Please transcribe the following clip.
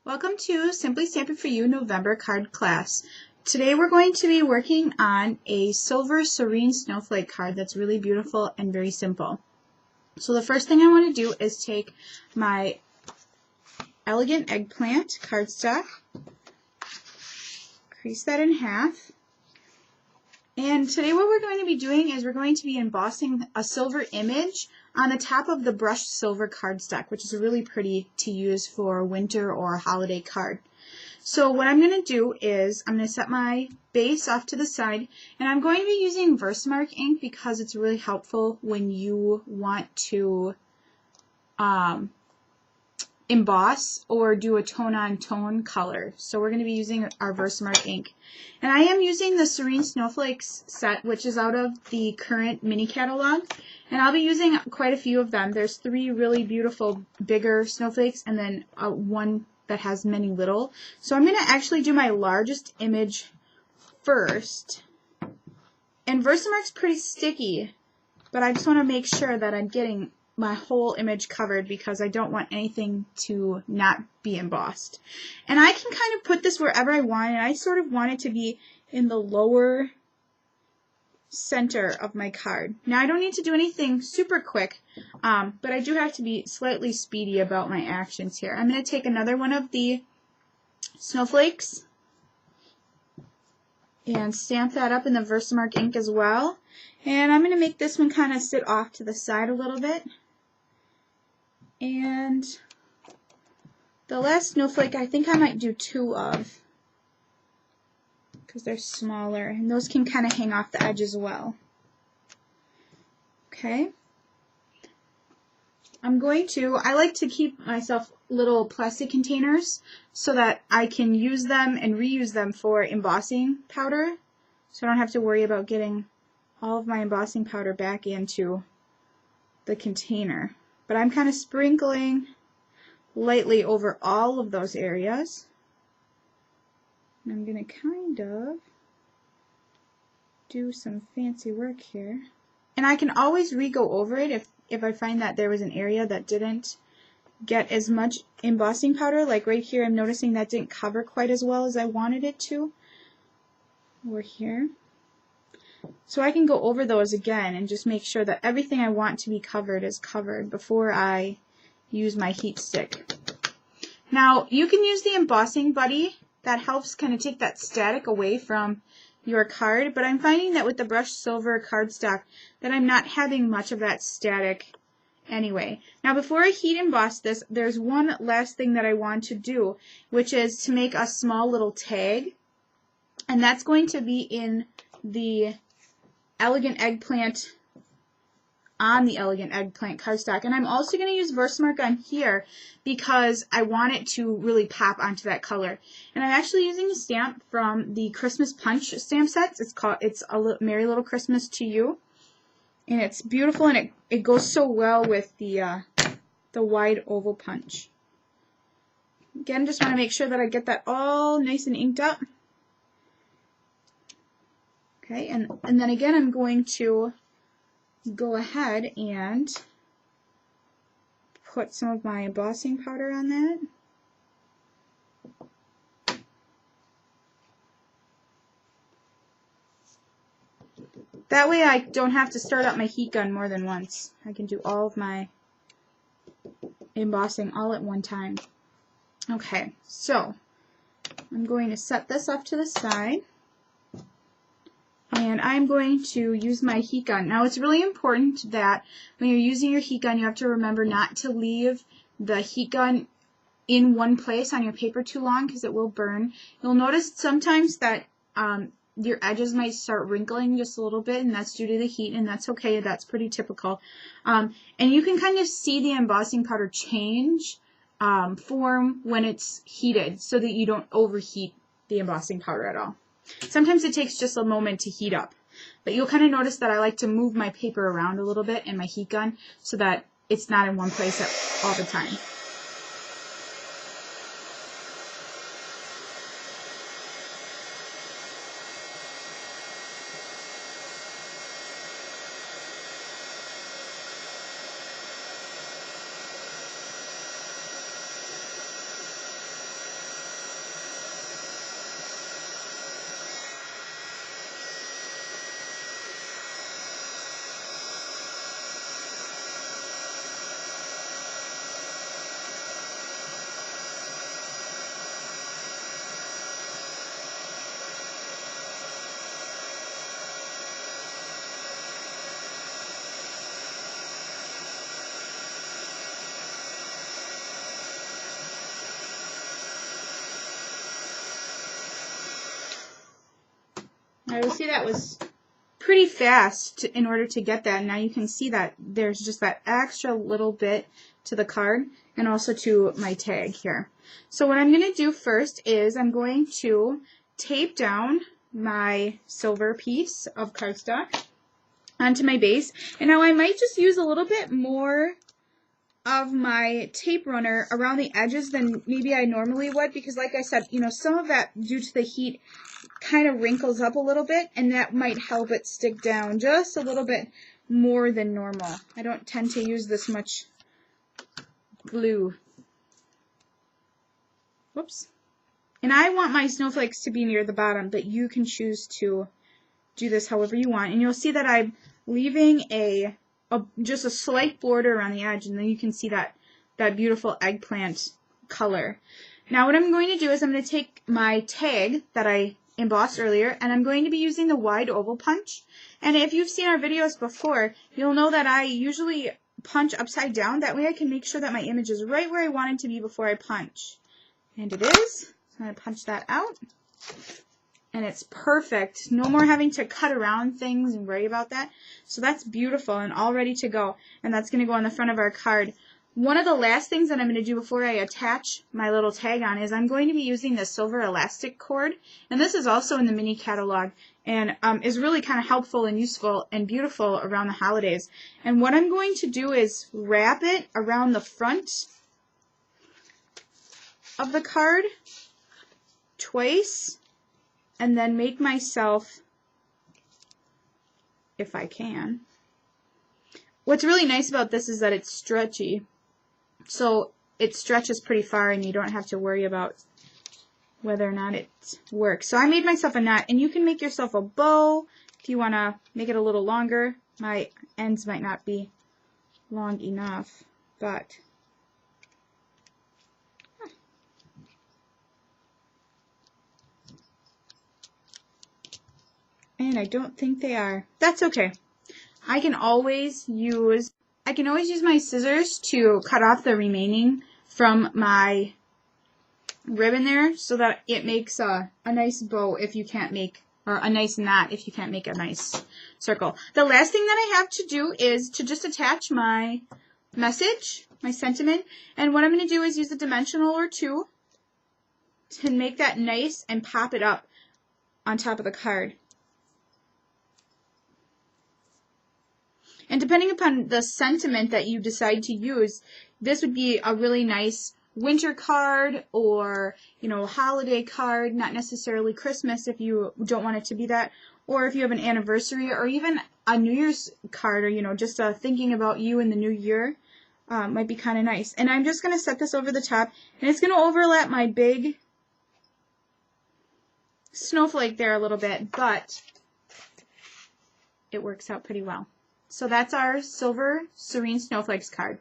Welcome to Simply Stamping for You November card class. Today we're going to be working on a silver Serene snowflake card that's really beautiful and very simple. So the first thing I want to do is take my elegant eggplant cardstock, crease that in half, and today what we're going to be doing is we're going to be embossing a silver image on the top of the brushed silver cardstock, which is really pretty to use for a winter or a holiday card. So what I'm going to do is I'm going to set my base off to the side, and I'm going to be using Versamark ink because it's really helpful when you want to emboss or do a tone-on-tone color. So we're going to be using our Versamark ink. And I am using the Serene Snowflakes set, which is out of the current mini catalog. And I'll be using quite a few of them. There's 3 really beautiful bigger snowflakes and then one that has many little. So I'm going to actually do my largest image first. And Versamark's pretty sticky, but I just want to make sure that I'm getting my whole image covered because I don't want anything to not be embossed. And I can kind of put this wherever I want, and I sort of want it to be in the lower center of my card. Now I don't need to do anything super quick, but I do have to be slightly speedy about my actions here. I'm going to take another one of the snowflakes and stamp that up in the Versamark ink as well. And I'm going to make this one kind of sit off to the side a little bit. And the last snowflake I think I might do 2 of because they're smaller, and those can kind of hang off the edge as well. Okay. I like to keep myself little plastic containers so that I can use them and reuse them for embossing powder, so I don't have to worry about getting all of my embossing powder back into the container. But I'm kind of sprinkling lightly over all of those areas. And I'm going to kind of do some fancy work here. And I can always re-go over it if I find that there was an area that didn't get as much embossing powder. Like right here, I'm noticing that didn't cover quite as well as I wanted it to. Over here. So I can go over those again and just make sure that everything I want to be covered is covered before I use my heat stick. Now you can use the embossing buddy. That helps kind of take that static away from your card, but I'm finding that with the brushed silver cardstock that I'm not having much of that static anyway. Now before I heat emboss this, there's one last thing that I want to do, which is to make a small little tag, and that's going to be in the elegant eggplant on the elegant eggplant cardstock. And I'm also going to use Versamark on here because I want it to really pop onto that color. And I'm actually using a stamp from the Christmas Punch stamp sets. It's a Merry Little Christmas to You. And it's beautiful, and it goes so well with the wide oval punch. Again, just want to make sure that I get that all nice and inked up. Okay, and then again I'm going to go ahead and put some of my embossing powder on that. That way I don't have to start up my heat gun more than once. I can do all of my embossing all at one time. Okay, so I'm going to set this off to the side. And I'm going to use my heat gun. Now it's really important that when you're using your heat gun, you have to remember not to leave the heat gun in one place on your paper too long because it will burn. You'll notice sometimes that your edges might start wrinkling just a little bit, and that's due to the heat, and that's okay. That's pretty typical. And you can kind of see the embossing powder change form when it's heated so that you don't overheat the embossing powder at all. Sometimes it takes just a moment to heat up, but you'll kind of notice that I like to move my paper around a little bit in my heat gun so that it's not in one place all the time. you'll see that was pretty fast in order to get that. Now you can see that there's just that extra little bit to the card and also to my tag here. So what I'm going to do first is I'm going to tape down my silver piece of cardstock onto my base. And now I might just use a little bit more of my tape runner around the edges than maybe I normally would, because like I said, you know, some of that due to the heat kind of wrinkles up a little bit, and that might help it stick down just a little bit more than normal. I don't tend to use this much glue. Whoops. And I want my snowflakes to be near the bottom, but you can choose to do this however you want. And you'll see that I'm leaving just a slight border around the edge, and then you can see that beautiful eggplant color. Now what I'm going to do is I'm going to take my tag that I embossed earlier, and I'm going to be using the wide oval punch. And if you've seen our videos before, you'll know that I usually punch upside down. That way I can make sure that my image is right where I want it to be before I punch. And it is. I'm going to punch that out. And it's perfect. No more having to cut around things and worry about that. So that's beautiful and all ready to go. And that's going to go on the front of our card. One of the last things that I'm going to do before I attach my little tag on is I'm going to be using the silver elastic cord. And this is also in the mini catalog and is really kind of helpful and useful and beautiful around the holidays. And what I'm going to do is wrap it around the front of the card twice, and then make myself, if I can. What's really nice about this is that it's stretchy. So it stretches pretty far and you don't have to worry about whether or not it works. So I made myself a knot, and you can make yourself a bow if you want to make it a little longer. My ends might not be long enough, but and I don't think they are. That's okay. I can always use my scissors to cut off the remaining from my ribbon there, so that it makes a nice bow if you can't make, or a nice knot if you can't make a nice circle. The last thing that I have to do is to just attach my message, my sentiment, and what I'm going to do is use a dimensional or two to make that nice and pop it up on top of the card. And depending upon the sentiment that you decide to use, this would be a really nice winter card, or, you know, a holiday card, not necessarily Christmas if you don't want it to be that, or if you have an anniversary, or even a New Year's card, or, you know, just thinking about you in the new year might be kind of nice. And I'm just going to set this over the top, and it's going to overlap my big snowflake there a little bit, but it works out pretty well. So that's our silver Serene Snowflakes card.